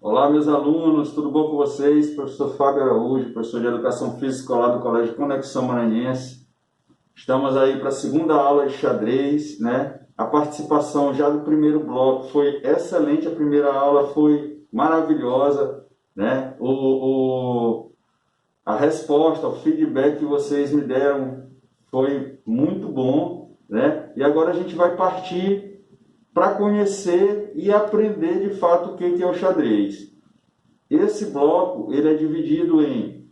Olá, meus alunos, tudo bom com vocês? Professor Fábio Araújo, professor de Educação Física Escolar do Colégio Conexão Maranhense. Estamos aí para a segunda aula de xadrez, né? A participação já do primeiro bloco foi excelente, a primeira aula foi maravilhosa, né? A resposta, o feedback que vocês me deram foi muito bom, né? E agora a gente vai partir para conhecer e aprender de fato o que é o xadrez. Esse bloco ele é dividido em,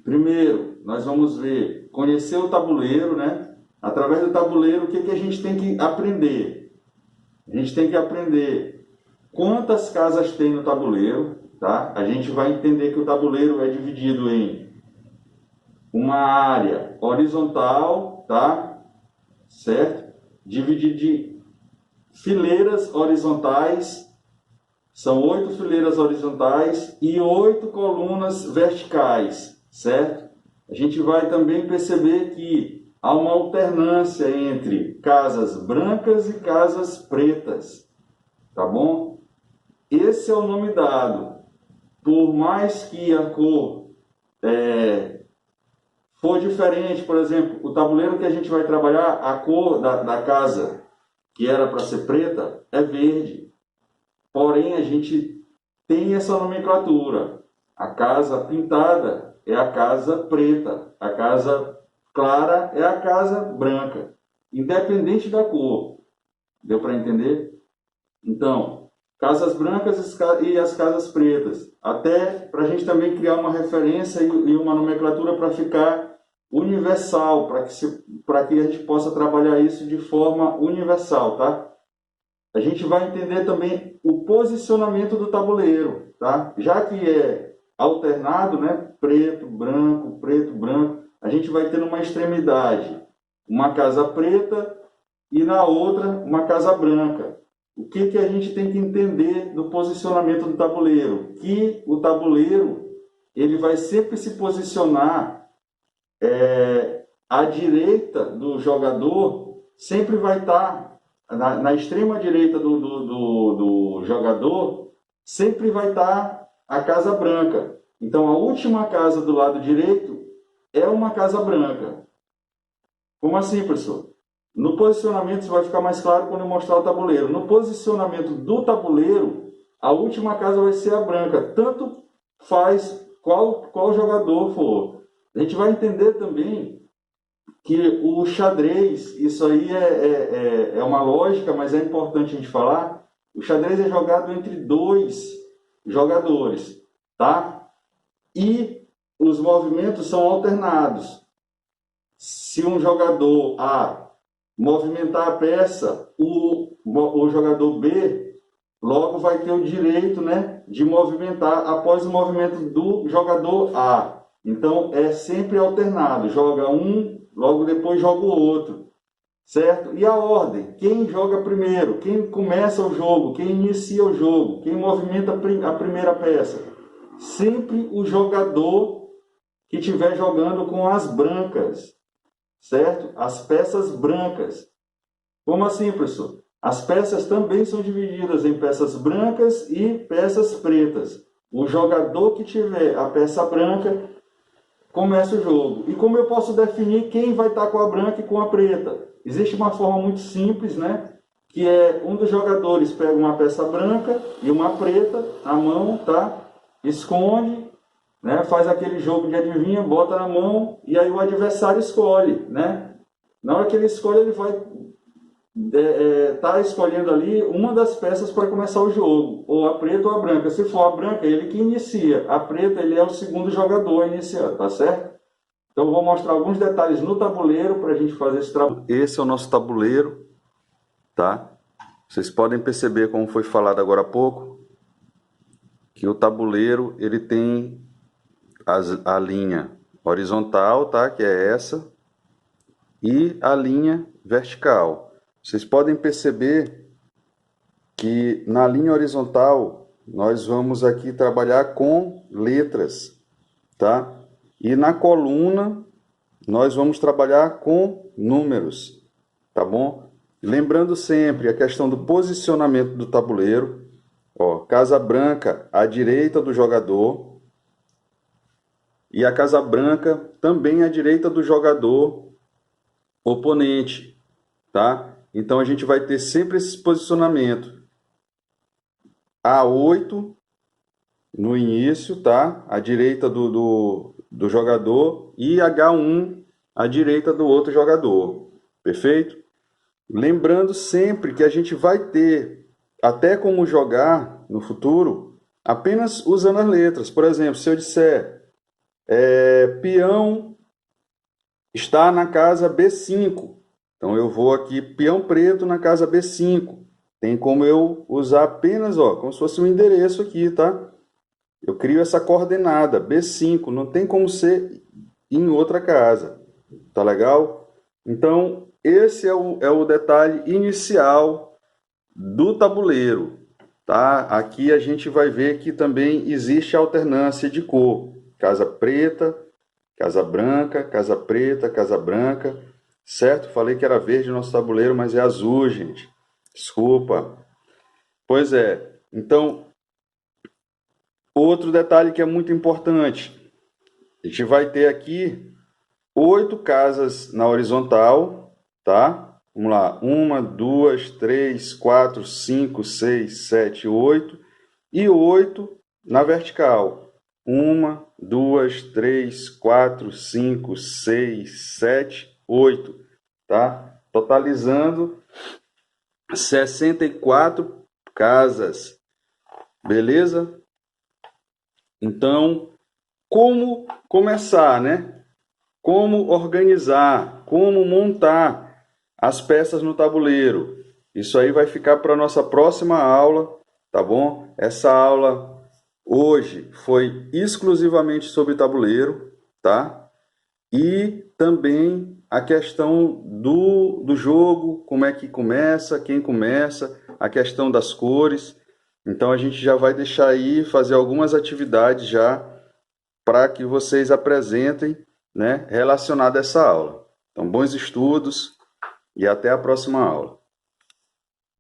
primeiro, nós vamos ver, conhecer o tabuleiro, né? Através do tabuleiro, o que a gente tem que aprender? A gente tem que aprender quantas casas tem no tabuleiro, tá? A gente vai entender que o tabuleiro é dividido em uma área horizontal, tá? Certo? Dividido de fileiras horizontais, são 8 fileiras horizontais e 8 colunas verticais, certo? A gente vai também perceber que há uma alternância entre casas brancas e casas pretas, tá bom? Esse é o nome dado. Por mais que a cor for diferente, por exemplo, o tabuleiro que a gente vai trabalhar, a cor da casa que era para ser preta é verde. Porém, a gente tem essa nomenclatura. A casa pintada é a casa preta, a casa clara é a casa branca, independente da cor. Deu para entender? Então, casas brancas e as casas pretas. Até para a gente também criar uma referência e uma nomenclatura para ficar universal, para que a gente possa trabalhar isso de forma universal, tá? A gente vai entender também o posicionamento do tabuleiro, tá? Já que é alternado, né? Preto, branco, a gente vai ter numa extremidade uma casa preta e na outra uma casa branca. O que a gente tem que entender do posicionamento do tabuleiro? Que o tabuleiro ele vai sempre se posicionar à direita do jogador, sempre vai estar na extrema direita do jogador, sempre vai estar a casa branca. Então, a última casa do lado direito é uma casa branca. Como assim, professor? No posicionamento, isso vai ficar mais claro quando eu mostrar o tabuleiro. No posicionamento do tabuleiro, a última casa vai ser a branca. Tanto faz qual jogador for. A gente vai entender também que o xadrez, isso aí é uma lógica, mas é importante a gente falar, o xadrez é jogado entre dois jogadores, tá? E os movimentos são alternados. Se um jogador A movimentar a peça, o jogador B logo vai ter o direito, né, de movimentar após o movimento do jogador A. Então, é sempre alternado. Joga um, logo depois joga o outro. Certo? E a ordem? Quem joga primeiro? Quem começa o jogo? Quem inicia o jogo? Quem movimenta a primeira peça? Sempre o jogador que estiver jogando com as brancas. Certo? As peças brancas. Como assim, professor? As peças também são divididas em peças brancas e peças pretas. O jogador que tiver a peça branca começa o jogo. E como eu posso definir quem vai estar com a branca e com a preta? Existe uma forma muito simples, né? Que é um dos jogadores pega uma peça branca e uma preta na mão, tá? Esconde, né? Faz aquele jogo de adivinha, bota na mão e aí o adversário escolhe, né? Na hora que ele escolhe, ele vai tá escolhendo ali uma das peças para começar o jogo, ou a preta ou a branca. Se for a branca, ele que inicia. A preta, ele é o segundo jogador a iniciar, tá certo? Então, eu vou mostrar alguns detalhes no tabuleiro para a gente fazer esse trabalho. Esse é o nosso tabuleiro, tá? Vocês podem perceber, como foi falado agora há pouco, que o tabuleiro, ele tem a linha horizontal, tá? Que é essa, e a linha vertical. Vocês podem perceber que na linha horizontal nós vamos aqui trabalhar com letras, tá? E na coluna nós vamos trabalhar com números, tá bom? Lembrando sempre a questão do posicionamento do tabuleiro. Ó, casa branca à direita do jogador e a casa branca também à direita do jogador oponente, tá? Então a gente vai ter sempre esse posicionamento. A8 no início, tá? À direita do jogador e H1 à direita do outro jogador. Perfeito? Lembrando sempre que a gente vai ter até como jogar no futuro apenas usando as letras. Por exemplo, se eu disser peão está na casa B5, então eu vou aqui peão preto na casa B5. Tem como eu usar apenas, ó, como se fosse um endereço aqui, tá? Eu crio essa coordenada B5, não tem como ser em outra casa. Tá legal? Então, esse é o detalhe inicial do tabuleiro, tá? Aqui a gente vai ver que também existe alternância de cor. Casa preta, casa branca, casa preta, casa branca. Certo? Falei que era verde o nosso tabuleiro, mas é azul, gente. Desculpa. Pois é. Então, outro detalhe que é muito importante. A gente vai ter aqui 8 casas na horizontal, tá? Vamos lá. 1, 2, 3, 4, 5, 6, 7, 8. E 8 na vertical. 1, 2, 3, 4, 5, 6, 7, 8. Tá? Totalizando 64 casas. Beleza? Então, como começar, né? Como organizar, como montar as peças no tabuleiro. Isso aí vai ficar para a nossa próxima aula, tá bom? Essa aula hoje foi exclusivamente sobre tabuleiro, tá? E também a questão do jogo, como é que começa, quem começa, a questão das cores. Então a gente já vai deixar aí fazer algumas atividades já para que vocês apresentem, né, relacionado a essa aula. Então, bons estudos e até a próxima aula.